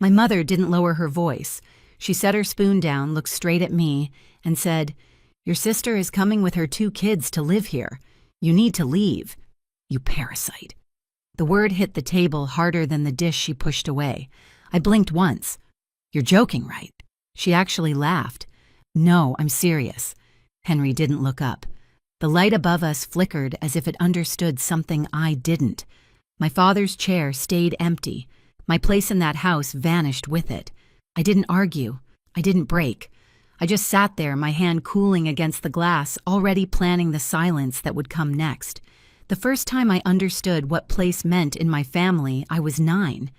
My mother didn't lower her voice. She set her spoon down, looked straight at me, and said, "Your sister is coming with her 2 kids to live here. You need to leave. You parasite." The word hit the table harder than the dish she pushed away. I blinked once. "You're joking, right?" She actually laughed. "No, I'm serious." Henry didn't look up. The light above us flickered as if it understood something I didn't. My father's chair stayed empty. My place in that house vanished with it. I didn't argue. I didn't break. I just sat there, my hand cooling against the glass, already planning the silence that would come next. The first time I understood what place meant in my family, I was 9.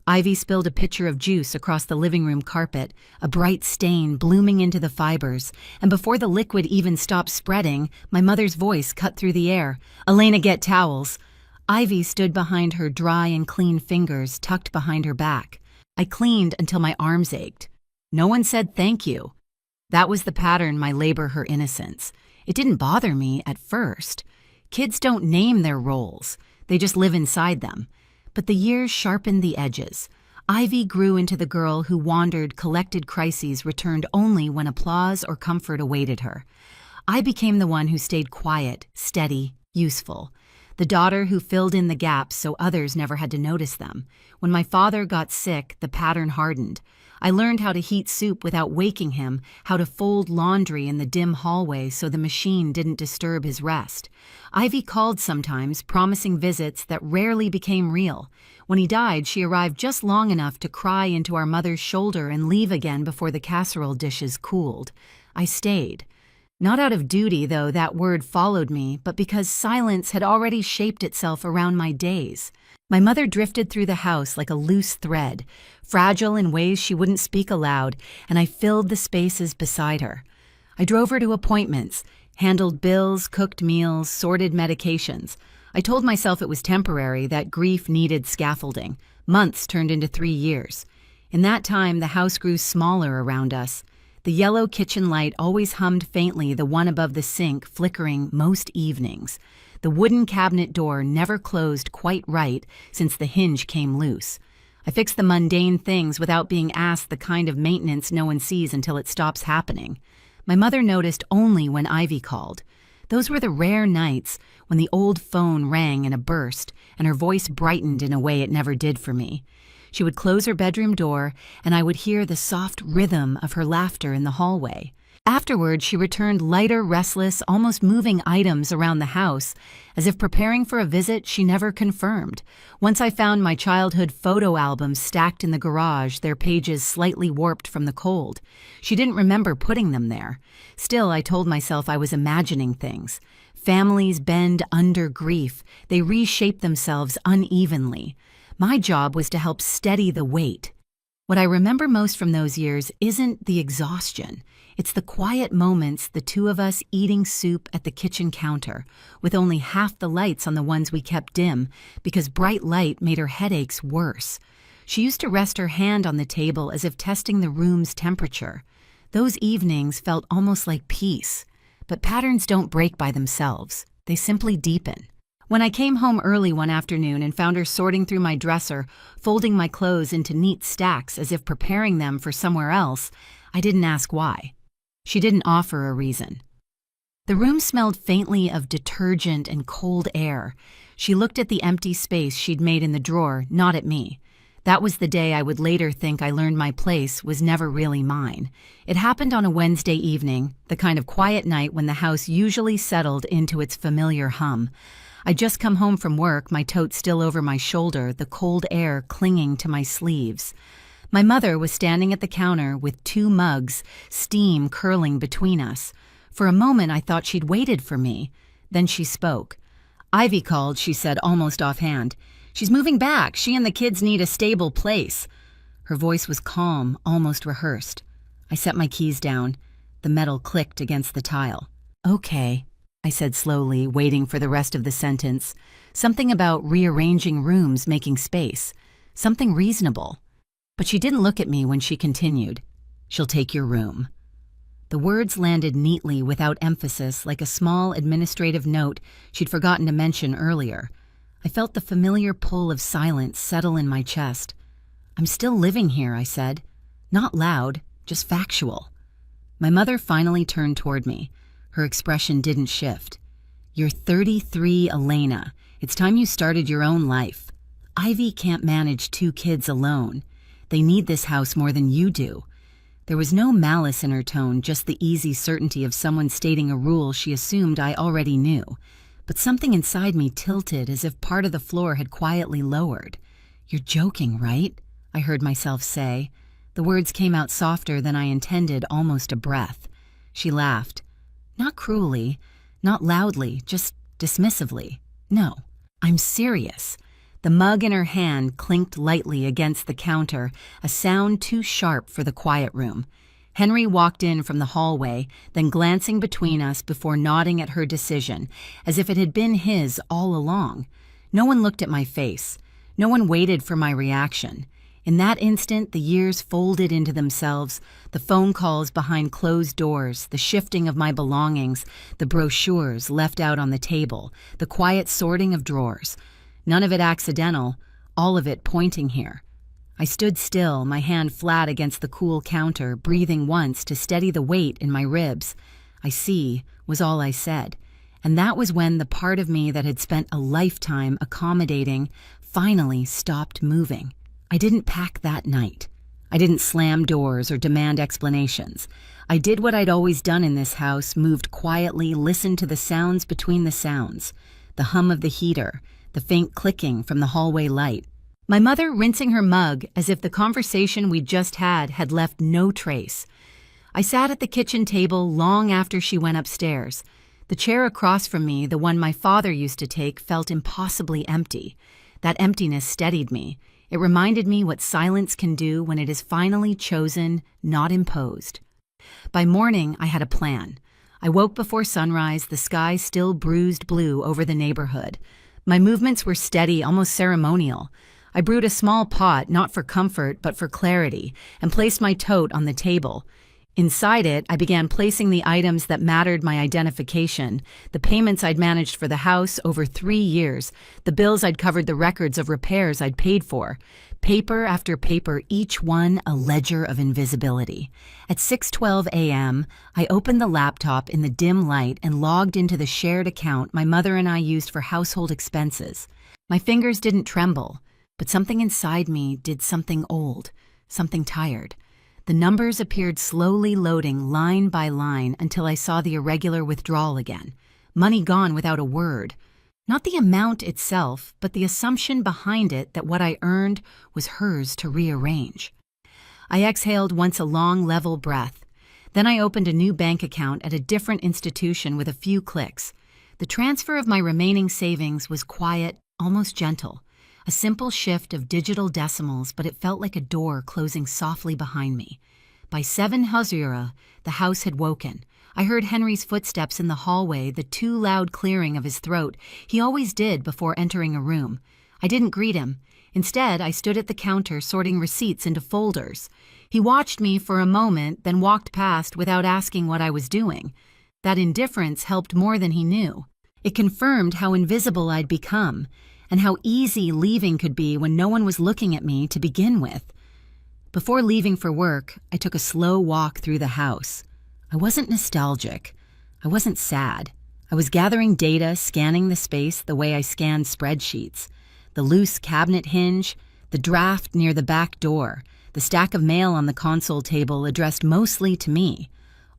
Ivy spilled a pitcher of juice across the living room carpet, a bright stain blooming into the fibers, and before the liquid even stopped spreading, my mother's voice cut through the air. "Elena, get towels." Ivy stood behind her dry and clean fingers tucked behind her back. I cleaned until my arms ached. No one said thank you. That was the pattern my labor her innocence. It didn't bother me at first. Kids don't name their roles. They just live inside them. But the years sharpened the edges. Ivy grew into the girl who wandered, collected crises returned only when applause or comfort awaited her. I became the one who stayed quiet, steady, useful. The daughter who filled in the gaps so others never had to notice them. When my father got sick, the pattern hardened. I learned how to heat soup without waking him, how to fold laundry in the dim hallway so the machine didn't disturb his rest. Ivy called sometimes, promising visits that rarely became real. When he died, she arrived just long enough to cry into our mother's shoulder and leave again before the casserole dishes cooled. I stayed. Not out of duty, though that word followed me, but because silence had already shaped itself around my days. My mother drifted through the house like a loose thread, fragile in ways she wouldn't speak aloud, and I filled the spaces beside her. I drove her to appointments, handled bills, cooked meals, sorted medications. I told myself it was temporary, that grief needed scaffolding. Months turned into 3 years. In that time, the house grew smaller around us. The yellow kitchen light always hummed faintly, the one above the sink flickering most evenings. The wooden cabinet door never closed quite right since the hinge came loose. I fixed the mundane things without being asked the kind of maintenance no one sees until it stops happening. My mother noticed only when Ivy called. Those were the rare nights when the old phone rang in a burst and her voice brightened in a way it never did for me. She would close her bedroom door, and I would hear the soft rhythm of her laughter in the hallway. Afterward, she returned lighter, restless, almost moving items around the house, as if preparing for a visit she never confirmed. Once I found my childhood photo albums stacked in the garage, their pages slightly warped from the cold. She didn't remember putting them there. Still, I told myself I was imagining things. Families bend under grief. They reshape themselves unevenly. My job was to help steady the weight. What I remember most from those years isn't the exhaustion. It's the quiet moments, the 2 of us eating soup at the kitchen counter, with only half the lights on the ones we kept dim, because bright light made her headaches worse. She used to rest her hand on the table as if testing the room's temperature. Those evenings felt almost like peace. But patterns don't break by themselves. They simply deepen. When I came home early one afternoon and found her sorting through my dresser, folding my clothes into neat stacks as if preparing them for somewhere else, I didn't ask why. She didn't offer a reason. The room smelled faintly of detergent and cold air. She looked at the empty space she'd made in the drawer, not at me. That was the day I would later think I learned my place was never really mine. It happened on a Wednesday evening, the kind of quiet night when the house usually settled into its familiar hum. I'd just come home from work, my tote still over my shoulder, the cold air clinging to my sleeves. My mother was standing at the counter with 2 mugs, steam curling between us. For a moment, I thought she'd waited for me. Then she spoke. "Ivy called," she said almost offhand. "She's moving back. She and the kids need a stable place." Her voice was calm, almost rehearsed. I set my keys down. The metal clicked against the tile. "Okay," I said slowly, waiting for the rest of the sentence. Something about rearranging rooms, making space. Something reasonable. But she didn't look at me when she continued. "She'll take your room." The words landed neatly without emphasis, like a small administrative note she'd forgotten to mention earlier. I felt the familiar pull of silence settle in my chest. I'm still living here, I said. Not loud, just factual. My mother finally turned toward me. Her expression didn't shift. You're 33, Elena. It's time you started your own life. Ivy can't manage 2 kids alone. They need this house more than you do. There was no malice in her tone, just the easy certainty of someone stating a rule she assumed I already knew. But something inside me tilted as if part of the floor had quietly lowered. You're joking, right? I heard myself say. The words came out softer than I intended, almost a breath. She laughed. Not cruelly, not loudly, just dismissively. No, I'm serious. The mug in her hand clinked lightly against the counter, a sound too sharp for the quiet room. Henry walked in from the hallway, then glancing between us before nodding at her decision, as if it had been his all along. No one looked at my face. No one waited for my reaction. In that instant, the years folded into themselves, the phone calls behind closed doors, the shifting of my belongings, the brochures left out on the table, the quiet sorting of drawers. None of it accidental, all of it pointing here. I stood still, my hand flat against the cool counter, breathing once to steady the weight in my ribs. I see, was all I said. And that was when the part of me that had spent a lifetime accommodating finally stopped moving. I didn't pack that night. I didn't slam doors or demand explanations. I did what I'd always done in this house, moved quietly, listened to the sounds between the sounds. The hum of the heater, the faint clicking from the hallway light. My mother rinsing her mug as if the conversation we'd just had left no trace. I sat at the kitchen table long after she went upstairs. The chair across from me, the one my father used to take, felt impossibly empty. That emptiness steadied me. It reminded me what silence can do when it is finally chosen, not imposed. By morning, I had a plan. I woke before sunrise, the sky still bruised blue over the neighborhood. My movements were steady, almost ceremonial. I brewed a small pot, not for comfort, but for clarity, and placed my tote on the table. Inside it, I began placing the items that mattered my identification, the payments I'd managed for the house over 3 years, the bills I'd covered, the records of repairs I'd paid for. Paper after paper, each one a ledger of invisibility. At 6:12 a.m., I opened the laptop in the dim light and logged into the shared account my mother and I used for household expenses. My fingers didn't tremble, but something inside me did something old, something tired. The numbers appeared slowly loading line by line until I saw the irregular withdrawal again. Money gone without a word. Not the amount itself, but the assumption behind it that what I earned was hers to rearrange. I exhaled once a long, level breath. Then I opened a new bank account at a different institution with a few clicks. The transfer of my remaining savings was quiet, almost gentle. A simple shift of digital decimals, but it felt like a door closing softly behind me. By 7 Hazura, the house had woken. I heard Henry's footsteps in the hallway, the too loud clearing of his throat he always did before entering a room. I didn't greet him. Instead, I stood at the counter sorting receipts into folders. He watched me for a moment, then walked past without asking what I was doing. That indifference helped more than he knew. It confirmed how invisible I'd become, and how easy leaving could be when no one was looking at me to begin with. Before leaving for work, I took a slow walk through the house. I wasn't nostalgic. I wasn't sad. I was gathering data, scanning the space the way I scanned spreadsheets. The loose cabinet hinge, the draft near the back door, the stack of mail on the console table addressed mostly to me.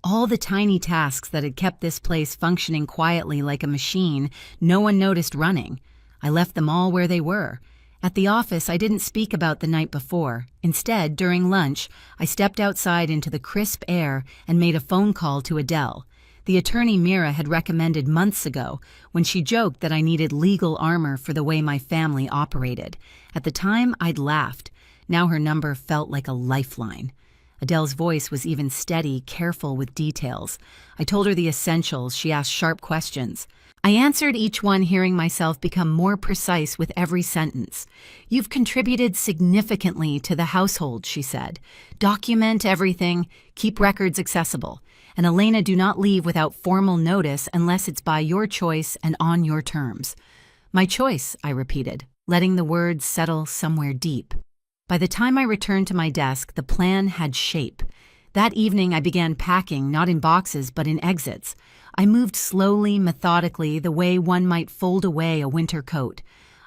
All the tiny tasks that had kept this place functioning quietly like a machine no one noticed running. I left them all where they were. At the office, I didn't speak about the night before. Instead, during lunch, I stepped outside into the crisp air and made a phone call to Adele. The attorney Mira had recommended months ago when she joked that I needed legal armor for the way my family operated. At the time, I'd laughed. Now her number felt like a lifeline. Adele's voice was even steady, careful with details. I told her the essentials. She asked sharp questions. I answered each one, hearing myself become more precise with every sentence. "You've contributed significantly to the household," she said. "Document everything, keep records accessible. And Elena, do not leave without formal notice unless it's by your choice and on your terms." "My choice," I repeated, letting the words settle somewhere deep. By the time I returned to my desk, the plan had shape. That evening, I began packing, not in boxes, but in exits. I moved slowly, methodically, the way one might fold away a winter coat.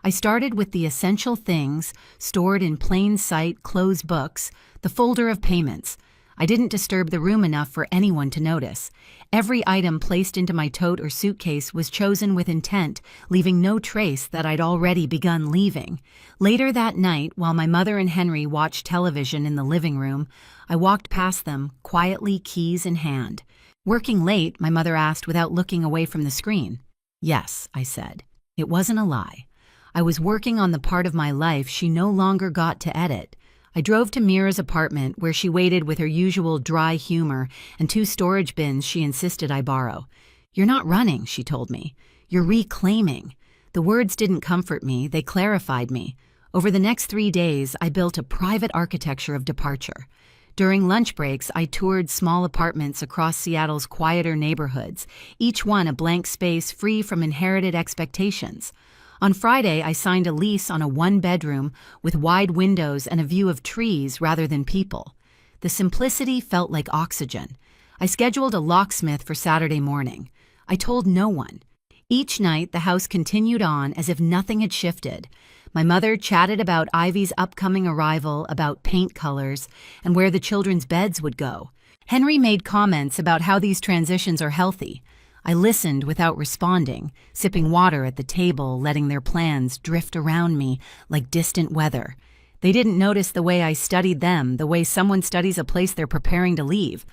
I started with the essential things, stored in plain sight, closed books, the folder of payments. I didn't disturb the room enough for anyone to notice. Every item placed into my tote or suitcase was chosen with intent, leaving no trace that I'd already begun leaving. Later that night, while my mother and Henry watched television in the living room, I walked past them, quietly, keys in hand. Working late, my mother asked without looking away from the screen. Yes, I said. It wasn't a lie. I was working on the part of my life she no longer got to edit. I drove to Mira's apartment, where she waited with her usual dry humor and 2 storage bins she insisted I borrow. You're not running, she told me. You're reclaiming. The words didn't comfort me, they clarified me. Over the next 3 days, I built a private architecture of departure. During lunch breaks, I toured small apartments across Seattle's quieter neighborhoods, each one a blank space free from inherited expectations. On Friday, I signed a lease on a 1-bedroom with wide windows and a view of trees rather than people. The simplicity felt like oxygen. I scheduled a locksmith for Saturday morning. I told no one. Each night, the house continued on as if nothing had shifted. My mother chatted about Ivy's upcoming arrival, about paint colors, and where the children's beds would go. Henry made comments about how these transitions are healthy. I listened without responding, sipping water at the table, letting their plans drift around me like distant weather. They didn't notice the way I studied them, the way someone studies a place they're preparing to leave.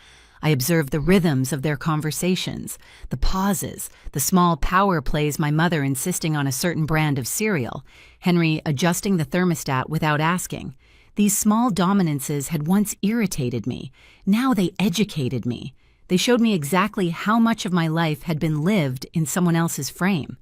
I observed the rhythms of their conversations, the pauses, the small power plays, my mother insisting on a certain brand of cereal, Henry adjusting the thermostat without asking. These small dominances had once irritated me. Now they educated me. They showed me exactly how much of my life had been lived in someone else's frame.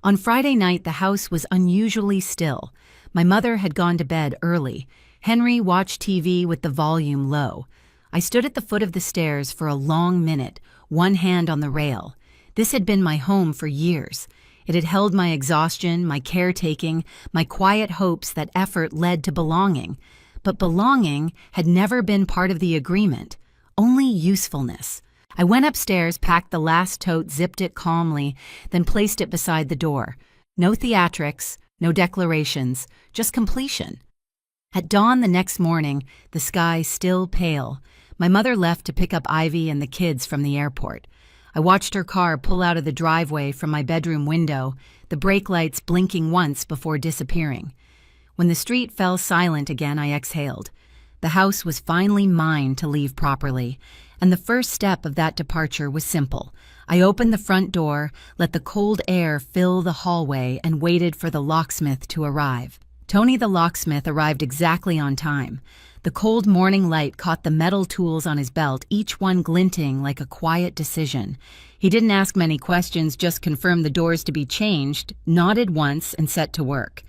On Friday night, the house was unusually still. My mother had gone to bed early. Henry watched TV with the volume low. I stood at the foot of the stairs for a long minute, one hand on the rail. This had been my home for years. It had held my exhaustion, my caretaking, my quiet hopes that effort led to belonging. But belonging had never been part of the agreement. Only usefulness. I went upstairs, packed the last tote, zipped it calmly, then placed it beside the door. No theatrics, no declarations, just completion. At dawn the next morning, the sky still pale. My mother left to pick up Ivy and the kids from the airport. I watched her car pull out of the driveway from my bedroom window, the brake lights blinking once before disappearing. When the street fell silent again, I exhaled. The house was finally mine to leave properly, and the first step of that departure was simple. I opened the front door, let the cold air fill the hallway, and waited for the locksmith to arrive. Tony the locksmith arrived exactly on time. The cold morning light caught the metal tools on his belt, each one glinting like a quiet decision. He didn't ask many questions, just confirmed the doors to be changed, nodded once, and set to work.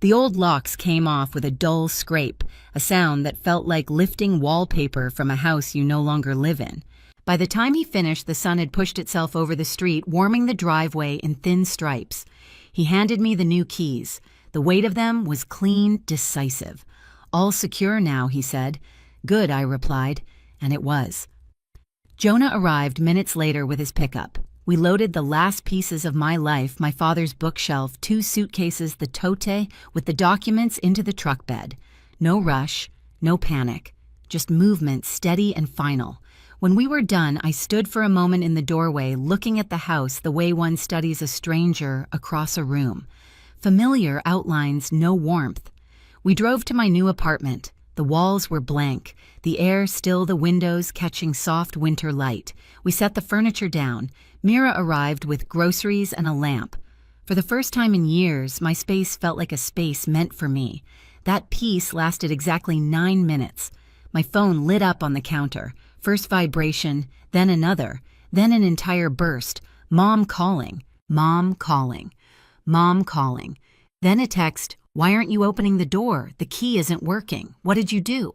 The old locks came off with a dull scrape, a sound that felt like lifting wallpaper from a house you no longer live in. By the time he finished, the sun had pushed itself over the street, warming the driveway in thin stripes. He handed me the new keys. The weight of them was clean, decisive. All secure now, he said. Good, I replied, and it was. Jonah arrived minutes later with his pickup. We loaded the last pieces of my life, my father's bookshelf, 2 suitcases, the tote, with the documents into the truck bed. No rush, no panic, just movement steady and final. When we were done, I stood for a moment in the doorway, looking at the house the way one studies a stranger across a room. Familiar outlines, no warmth. We drove to my new apartment. The walls were blank, the air still, the windows catching soft winter light. We set the furniture down. Mira arrived with groceries and a lamp. For the first time in years, my space felt like a space meant for me. That peace lasted exactly 9 minutes. My phone lit up on the counter. First vibration, then another, then an entire burst. Mom calling, Mom calling, Mom calling. Then a text, "Why aren't you opening the door? The key isn't working. What did you do?"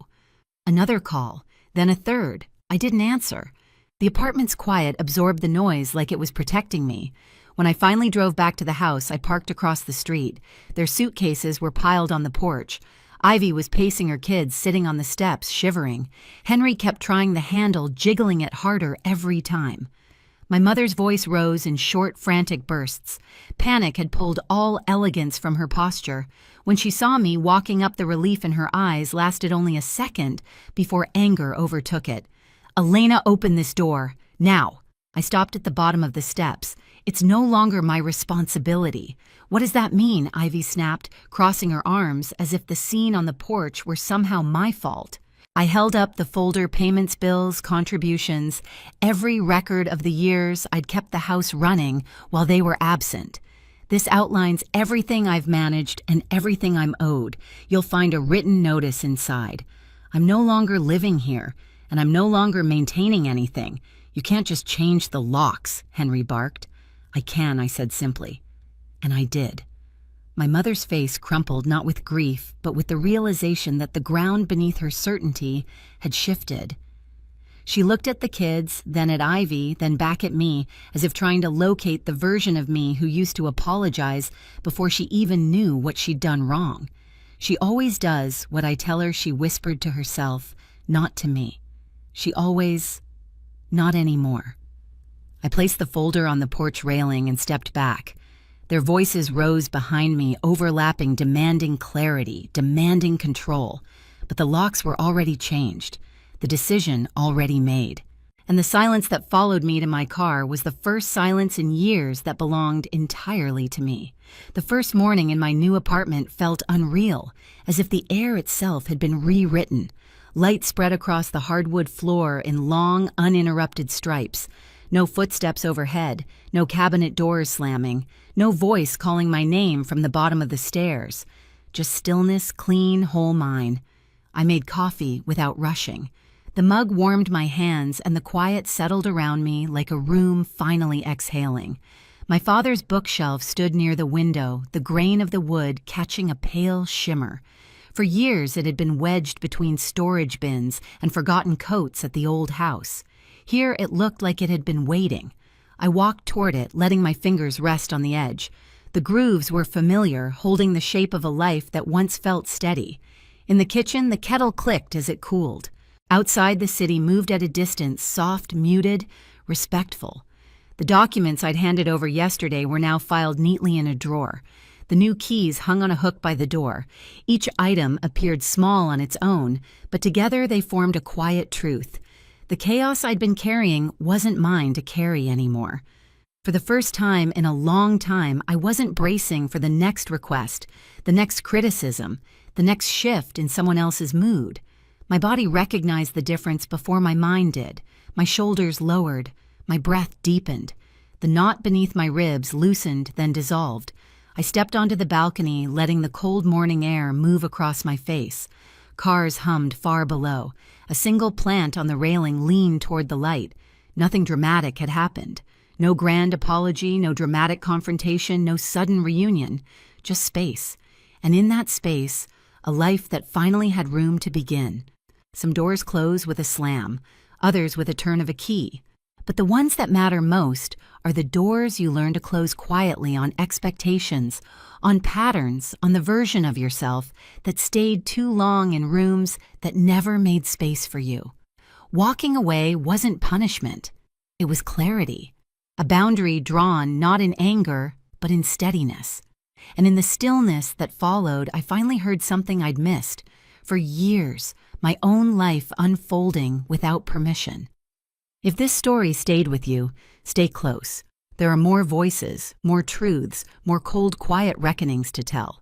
Another call, then a third. I didn't answer. The apartment's quiet absorbed the noise like it was protecting me. When I finally drove back to the house, I parked across the street. Their suitcases were piled on the porch. Ivy was pacing her kids, sitting on the steps, shivering. Henry kept trying the handle, jiggling it harder every time. My mother's voice rose in short, frantic bursts. Panic had pulled all elegance from her posture. When she saw me, walking up, the relief in her eyes lasted only a second before anger overtook it. "Elena, open this door. Now." I stopped at the bottom of the steps. "It's no longer my responsibility." "What does that mean?" Ivy snapped, crossing her arms as if the scene on the porch were somehow my fault. I held up the folder: payments, bills, contributions, every record of the years I'd kept the house running while they were absent. "This outlines everything I've managed and everything I'm owed. You'll find a written notice inside. I'm no longer living here, and I'm no longer maintaining anything. You can't just change the locks," Henry barked. "I can," I said simply. And I did. My mother's face crumpled, not with grief, but with the realization that the ground beneath her certainty had shifted. She looked at the kids, then at Ivy, then back at me, as if trying to locate the version of me who used to apologize before she even knew what she'd done wrong. She always does what I tell her, she whispered to herself, not to me. She always, not anymore. I placed the folder on the porch railing and stepped back. Their voices rose behind me, overlapping, demanding clarity, demanding control. But the locks were already changed, the decision already made. And the silence that followed me to my car was the first silence in years that belonged entirely to me. The first morning in my new apartment felt unreal, as if the air itself had been rewritten. Light spread across the hardwood floor in long, uninterrupted stripes. No footsteps overhead, no cabinet doors slamming, no voice calling my name from the bottom of the stairs. Just stillness, clean, whole mine. I made coffee without rushing. The mug warmed my hands, and the quiet settled around me like a room finally exhaling. My father's bookshelf stood near the window, the grain of the wood catching a pale shimmer. For years it had been wedged between storage bins and forgotten coats at the old house. Here it looked like it had been waiting. I walked toward it, letting my fingers rest on the edge. The grooves were familiar, holding the shape of a life that once felt steady. In the kitchen, the kettle clicked as it cooled. Outside, the city moved at a distance, soft, muted, respectful. The documents I'd handed over yesterday were now filed neatly in a drawer. The new keys hung on a hook by the door. Each item appeared small on its own, but together they formed a quiet truth. The chaos I'd been carrying wasn't mine to carry anymore. For the first time in a long time, I wasn't bracing for the next request, the next criticism, the next shift in someone else's mood. My body recognized the difference before my mind did. My shoulders lowered, my breath deepened. The knot beneath my ribs loosened, then dissolved. I stepped onto the balcony, letting the cold morning air move across my face. Cars hummed far below. A single plant on the railing leaned toward the light. Nothing dramatic had happened. No grand apology, no dramatic confrontation, no sudden reunion. Just space. And in that space, a life that finally had room to begin. Some doors close with a slam, others with a turn of a key. But the ones that matter most are the doors you learn to close quietly on expectations, on patterns, on the version of yourself that stayed too long in rooms that never made space for you. Walking away wasn't punishment. It was clarity. A boundary drawn not in anger, but in steadiness. And in the stillness that followed, I finally heard something I'd missed. For years, my own life unfolding without permission. If this story stayed with you, stay close. There are more voices, more truths, more cold, quiet reckonings to tell.